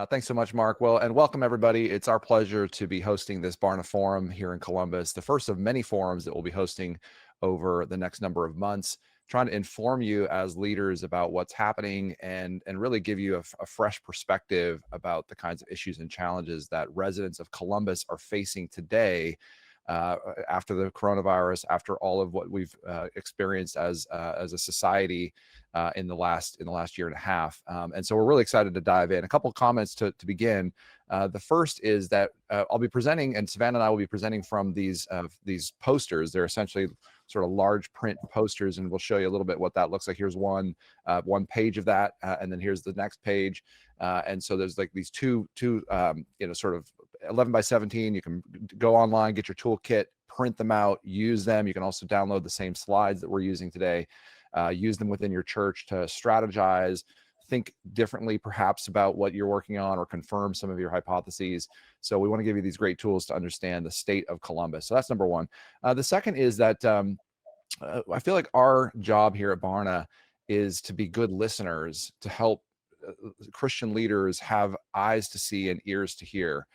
Thanks so much, Mark. Well, and welcome everybody. It's our pleasure to be hosting this Barna Forum here in Columbus, the first of many forums that we'll be hosting over the next number of months, trying to inform you as leaders about what's happening and really give you a fresh perspective about the kinds of issues and challenges that residents of Columbus are facing today after the coronavirus, after all of what we've experienced as a society in the last year and a half. And so we're really excited to dive in. A couple of comments to begin. The first is that I'll be presenting, and Savannah and I will be presenting from these posters. They're essentially sort of large print posters, and we'll show you a little bit what that looks like. Here's one page of that, and then here's the next page. And so there's like these two sort of 11 by 17. You can go online, get your toolkit, print them out, use them. You can also download the same slides that we're using today, use them within your church to strategize, think differently perhaps about what you're working on, or confirm some of your hypotheses. So we want to give you these great tools to understand the state of Columbus. So that's number one. The second is that I feel like our job here at Barna is to be good listeners, to help Christian leaders have eyes to see and ears to hear.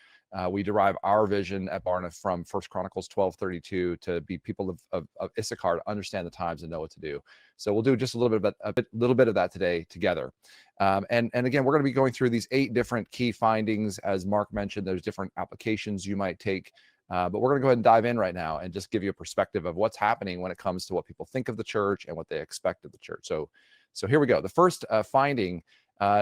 We derive our vision at Barna from 1 Chronicles 12:32 to be people of Issachar, to understand the times and know what to do. So we'll do just a little bit of that today together. And again, we're going to be going through these 8 different key findings. As Mark mentioned, there's different applications you might take. But we're going to go ahead and dive in right now and just give you a perspective of what's happening when it comes to what people think of the church and what they expect of the church. So here we go. The first finding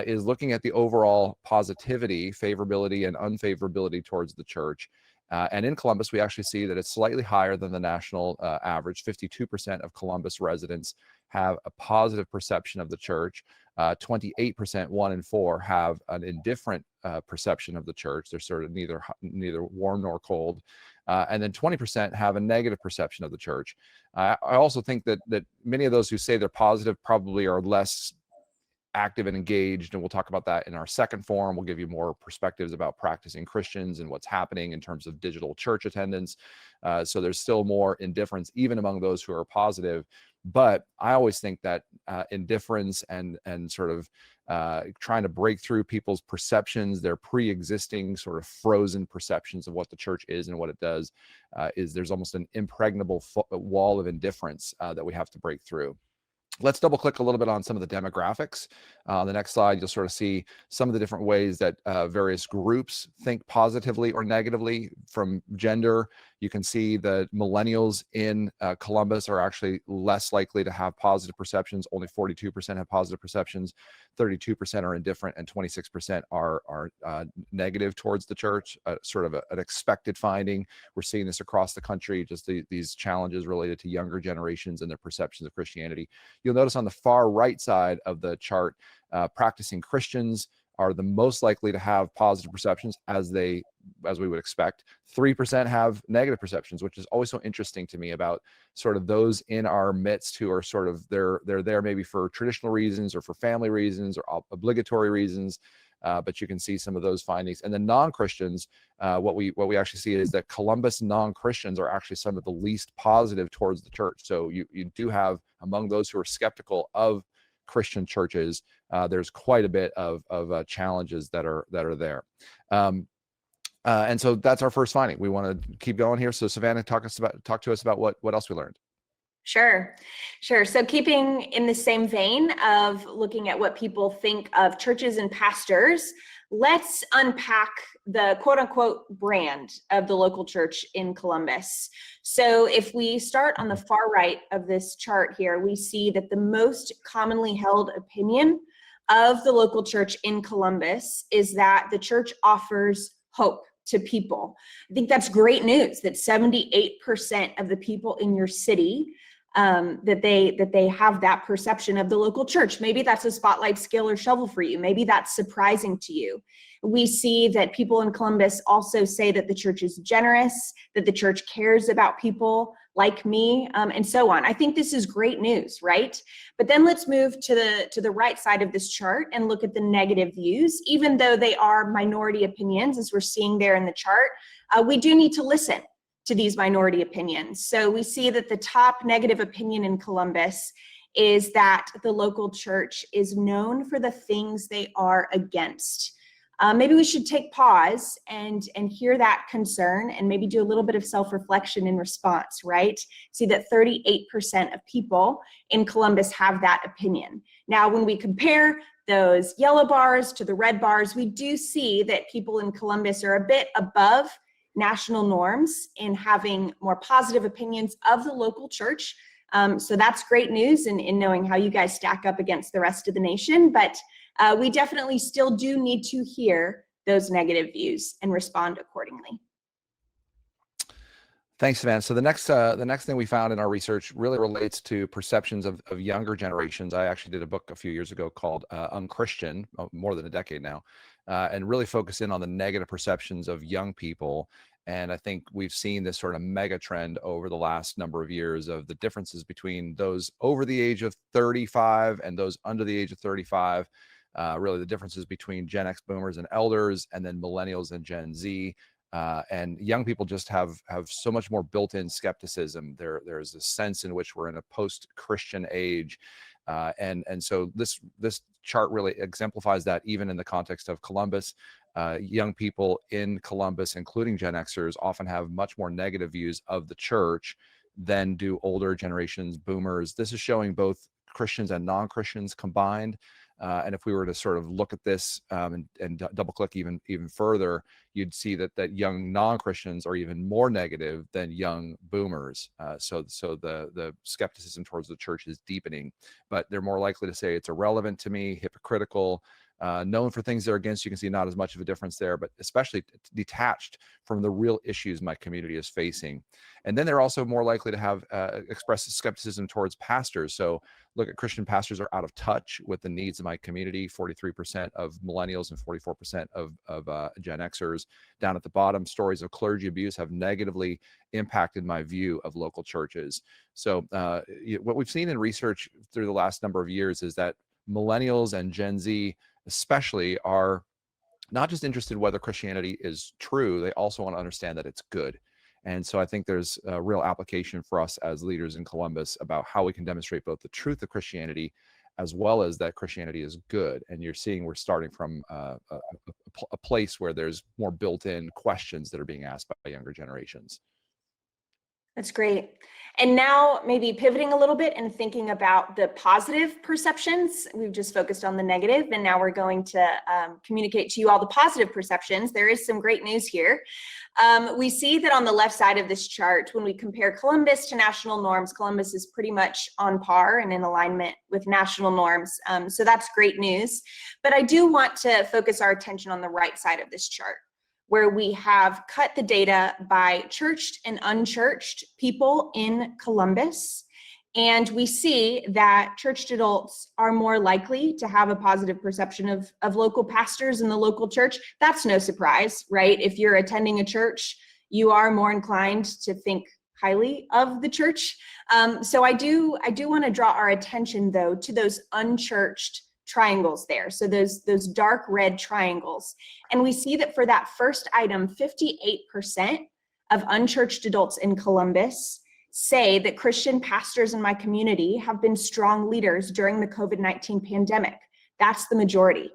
is looking at the overall positivity, favorability, and unfavorability towards the church. And in Columbus, we actually see that it's slightly higher than the national average. 52% of Columbus residents have a positive perception of the church. 28%, 1 in 4, have an indifferent perception of the church. They're sort of neither warm nor cold. And then 20% have a negative perception of the church. I also think that many of those who say they're positive probably are less active and engaged, and we'll talk about that in our second forum. We'll give you more perspectives about practicing Christians and what's happening in terms of digital church attendance. So there's still more indifference even among those who are positive. But I always think that indifference and sort of trying to break through people's perceptions, their pre-existing sort of frozen perceptions of what the church is and what it does, there's almost an impregnable wall of indifference that we have to break through. Let's double click a little bit on some of the demographics. On the next slide, you'll sort of see some of the different ways that various groups think positively or negatively. From gender, you can see that millennials in Columbus are actually less likely to have positive perceptions. Only 42% have positive perceptions, 32% are indifferent, and 26% are negative towards the church. Sort of an expected finding. We're seeing this across the country, just these challenges related to younger generations and their perceptions of Christianity. You'll notice on the far right side of the chart, practicing Christians are the most likely to have positive perceptions, as we would expect. 3% have negative perceptions, which is always so interesting to me about sort of those in our midst who are sort of they're there maybe for traditional reasons or for family reasons or obligatory reasons. But you can see some of those findings. And then non-Christians, what we actually see is that Columbus non-Christians are actually some of the least positive towards the church. So you do have, among those who are skeptical of Christian churches, there's quite a bit of challenges that are there. And so that's our first finding. We want to keep going here. So Savannah, talk to us about what else we learned. Sure. So keeping in the same vein of looking at what people think of churches and pastors, let's unpack the quote unquote brand of the local church in Columbus. So if we start on the far right of this chart here, we see that the most commonly held opinion of the local church in Columbus is that the church offers hope to people. I think that's great news that 78% of the people in your city that they have that perception of the local church. Maybe that's a spotlight, skill, or shovel for you. Maybe that's surprising to you. We see that people in Columbus also say that the church is generous, that the church cares about people like me, and so on. I think this is great news, right? But then let's move to the right side of this chart and look at the negative views. Even though they are minority opinions, as we're seeing there in the chart, we do need to listen to these minority opinions. So we see that the top negative opinion in Columbus is that the local church is known for the things they are against. maybe we should take pause and hear that concern and maybe do a little bit of self-reflection in response, right? See that 38% of people in Columbus have that opinion. Now, when we compare those yellow bars to the red bars, we do see that people in Columbus are a bit above national norms in having more positive opinions of the local church. So that's great news in knowing how you guys stack up against the rest of the nation. But we definitely still do need to hear those negative views and respond accordingly. Thanks, Savannah. So the next thing we found in our research really relates to perceptions of younger generations. I actually did a book a few years ago called Unchristian, more than a decade now, and really focus in on the negative perceptions of young people. And I think we've seen this sort of mega trend over the last number of years of the differences between those over the age of 35 and those under the age of 35. Really the differences between Gen X boomers and elders, and then millennials and Gen Z. And young people just have so much more built-in skepticism. There's a sense in which we're in a post-Christian age. And so this chart really exemplifies that, even in the context of Columbus. Young people in Columbus, including Gen Xers, often have much more negative views of the church than do older generations, boomers. This is showing both Christians and non-Christians combined. And if we were to sort of look at this and double click even further, you'd see that young non-Christians are even more negative than young boomers. So the skepticism towards the church is deepening, but they're more likely to say it's irrelevant to me, hypocritical, known for things they're against. You can see not as much of a difference there, but especially detached from the real issues my community is facing. And then they're also more likely to have express skepticism towards pastors. So look at Christian pastors are out of touch with the needs of my community. 43% of millennials and 44% of Gen Xers. Down at the bottom, stories of clergy abuse have negatively impacted my view of local churches. So what we've seen in research through the last number of years is that millennials and Gen Z especially are not just interested in whether Christianity is true, they also want to understand that it's good. And so I think there's a real application for us as leaders in Columbus about how we can demonstrate both the truth of Christianity as well as that Christianity is good. And you're seeing we're starting from a place where there's more built-in questions that are being asked by younger generations. That's great. And now maybe pivoting a little bit and thinking about the positive perceptions. We've just focused on the negative, and now we're going to communicate to you all the positive perceptions. There is some great news here. We see that on the left side of this chart, when we compare Columbus to national norms, Columbus is pretty much on par and in alignment with national norms. So that's great news. But I do want to focus our attention on the right side of this chart, where we have cut the data by churched and unchurched people in Columbus. And we see that churched adults are more likely to have a positive perception of local pastors in the local church. That's no surprise, right? If you're attending a church, you are more inclined to think highly of the church. So I do want to draw our attention, though, to those unchurched triangles there. So those dark red triangles. And we see that for that first item, 58% of unchurched adults in Columbus say that Christian pastors in my community have been strong leaders during the COVID-19 pandemic. That's the majority.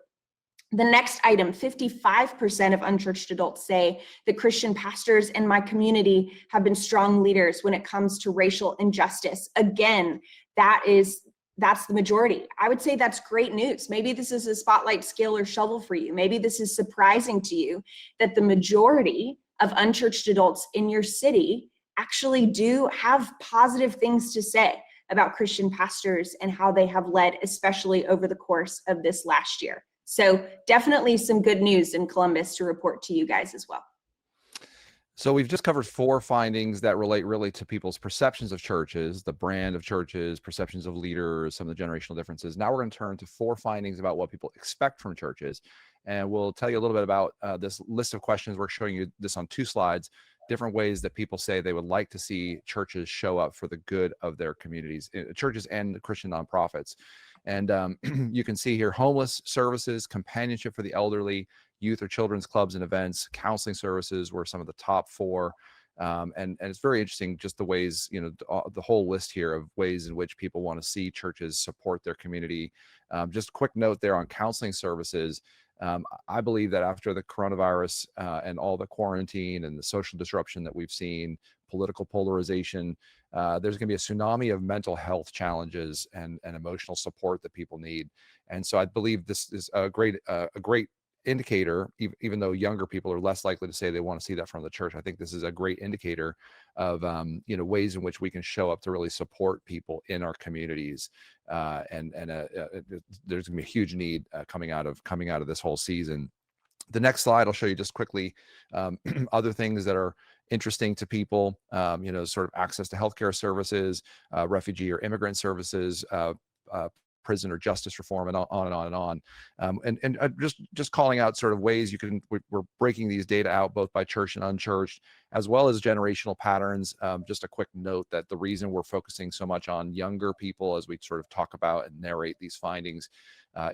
The next item, 55% of unchurched adults say that Christian pastors in my community have been strong leaders when it comes to racial injustice. Again, that's the majority. I would say that's great news. Maybe this is a spotlight, scale, or shovel for you. Maybe this is surprising to you that the majority of unchurched adults in your city actually do have positive things to say about Christian pastors and how they have led, especially over the course of this last year. So definitely some good news in Columbus to report to you guys as well. So we've just covered 4 findings that relate really to people's perceptions of churches, the brand of churches, perceptions of leaders, some of the generational differences. Now we're going to turn to 4 findings about what people expect from churches. And we'll tell you a little bit about this list of questions. We're showing you this on 2 slides, different ways that people say they would like to see churches show up for the good of their communities, churches and Christian nonprofits. And you can see here, homeless services, companionship for the elderly, youth or children's clubs and events, counseling services were some of the top 4. And it's very interesting, just the ways, the whole list here of ways in which people want to see churches support their community. Just a quick note there on counseling services. I believe that after the coronavirus and all the quarantine and the social disruption that we've seen, political polarization, there's going to be a tsunami of mental health challenges and emotional support that people need. And so I believe this is a great indicator, even though younger people are less likely to say they want to see that from the church. I think this is a great indicator of ways in which we can show up to really support people in our communities. There's going to be a huge need coming out of this whole season. The next slide I'll show you just quickly other things that are interesting to people, sort of access to healthcare services, refugee or immigrant services, prison or justice reform, and on and on and on. Just calling out sort of ways we're breaking these data out both by church and unchurched, as well as generational patterns. Just a quick note that the reason we're focusing so much on younger people as we sort of talk about and narrate these findings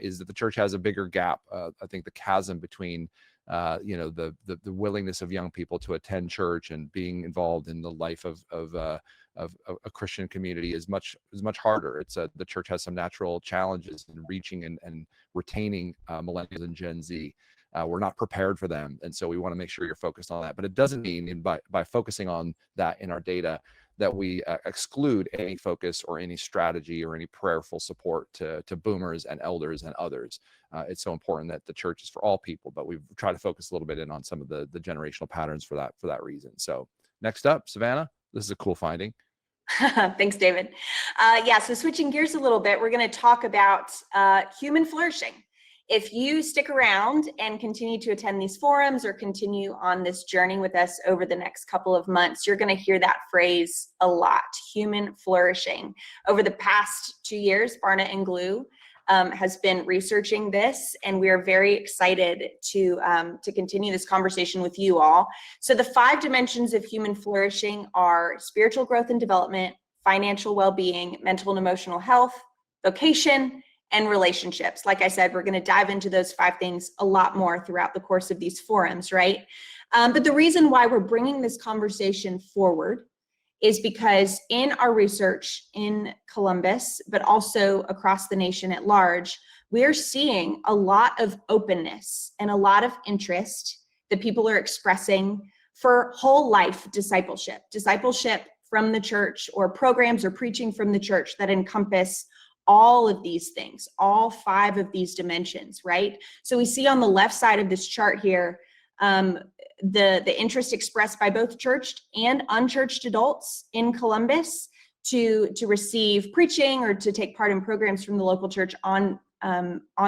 is that the church has a bigger gap. I think the chasm between the willingness of young people to attend church and being involved in the life of a Christian community is much harder. The church has some natural challenges in reaching and retaining millennials and Gen Z. We're not prepared for them, and so we want to make sure you're focused on that. But it doesn't mean by focusing on that in our data that we exclude any focus or any strategy or any prayerful support to boomers and elders and others. It's so important that the church is for all people, but we've tried to focus a little bit in on some of the generational patterns for that reason. So next up, Savannah, this is a cool finding. Thanks, David. So switching gears a little bit, we're going to talk about human flourishing. If you stick around and continue to attend these forums or continue on this journey with us over the next couple of months, you're going to hear that phrase a lot, human flourishing. Over the past 2 years, Barna and Glue has been researching this, and we are very excited to continue this conversation with you all. So the 5 dimensions of human flourishing are spiritual growth and development, financial well-being, mental and emotional health, vocation, and relationships. Like I said, we're going to dive into those 5 things a lot more throughout the course of these forums, right? But the reason why we're bringing this conversation forward is because in our research in Columbus, but also across the nation at large, we're seeing a lot of openness and a lot of interest that people are expressing for whole life discipleship from the church, or programs or preaching from the church that encompass all of these things, all 5 of these dimensions, right? So we see on the left side of this chart here, the interest expressed by both churched and unchurched adults in Columbus to receive preaching or to take part in programs from the local church on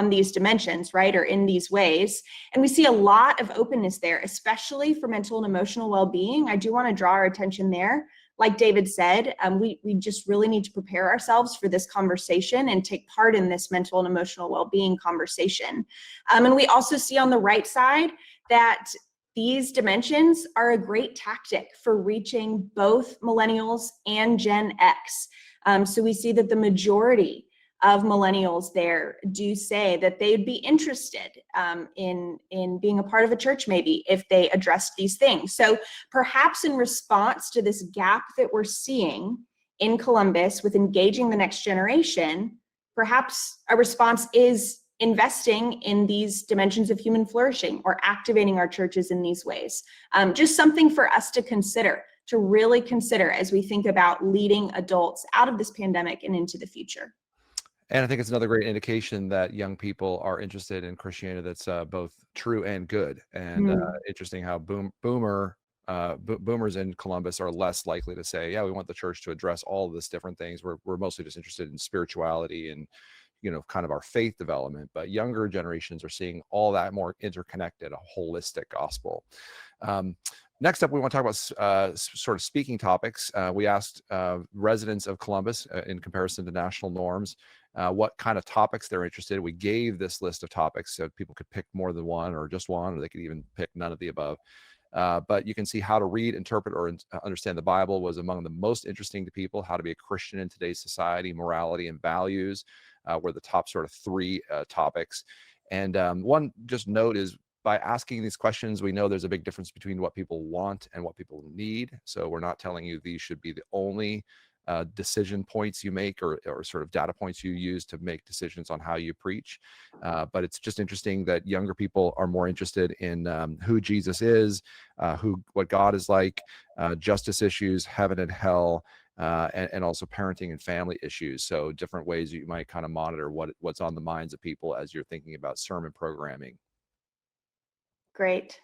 these dimensions, right, or in these ways. And we see a lot of openness there, especially for mental and emotional well-being. I do want to draw our attention there. Like David said, we just really need to prepare ourselves for this conversation and take part in this mental and emotional well-being conversation. And we also see on the right side that these dimensions are a great tactic for reaching both millennials and Gen X. So we see that the majority of millennials there do say that they'd be interested in being a part of a church, maybe, if they addressed these things. So perhaps in response to this gap that we're seeing in Columbus with engaging the next generation, perhaps a response is investing in these dimensions of human flourishing or activating our churches in these ways. Just something for us to consider, to really consider as we think about leading adults out of this pandemic and into the future. And I think it's another great indication that young people are interested in Christianity that's both true and good. And interesting how boomers in Columbus are less likely to say, yeah, we want the church to address all of this different things. We're mostly just interested in spirituality and, kind of our faith development. But younger generations are seeing all that more interconnected, a holistic gospel. Next up, we want to talk about sort of speaking topics. We asked residents of Columbus in comparison to national norms what kind of topics they're interested in. We gave this list of topics so people could pick more than one or just one, or they could even pick none of the above. But you can see how to read, interpret, or understand the Bible was among the most interesting to people. How to be a Christian in today's society, morality, and values were the top sort of 3 topics. And one just note is, by asking these questions, we know there's a big difference between what people want and what people need. So we're not telling you these should be the only decision points you make, or sort of data points you use to make decisions on how you preach. But it's just interesting that younger people are more interested in who Jesus is, what God is like, justice issues, heaven and hell, and also parenting and family issues. So different ways you might kind of monitor what's on the minds of people as you're thinking about sermon programming. Great.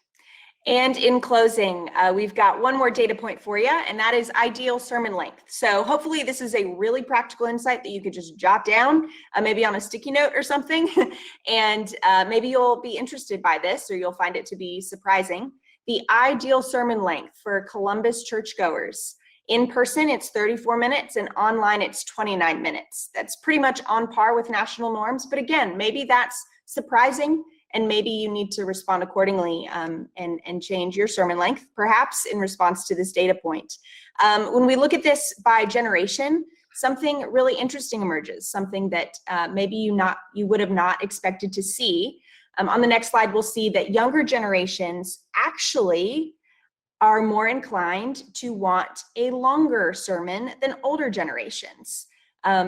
And in closing, we've got one more data point for you, and that is ideal sermon length. So hopefully this is a really practical insight that you could just jot down, maybe on a sticky note or something, and maybe you'll be interested by this, or you'll find it to be surprising. The ideal sermon length for Columbus churchgoers: in person, it's 34 minutes, and online, it's 29 minutes. That's pretty much on par with national norms, but again, maybe that's surprising, and maybe you need to respond accordingly, and change your sermon length, perhaps in response to this data point. When we look at this by generation, something really interesting emerges, something that maybe you would have not expected to see. On the next slide, we'll see that younger generations actually are more inclined to want a longer sermon than older generations.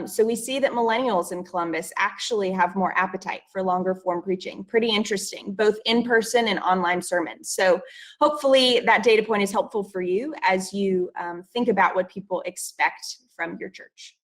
So we see that millennials in Columbus actually have more appetite for longer form preaching. Pretty interesting, both in-person and online sermons. So hopefully that data point is helpful for you as you think about what people expect from your church.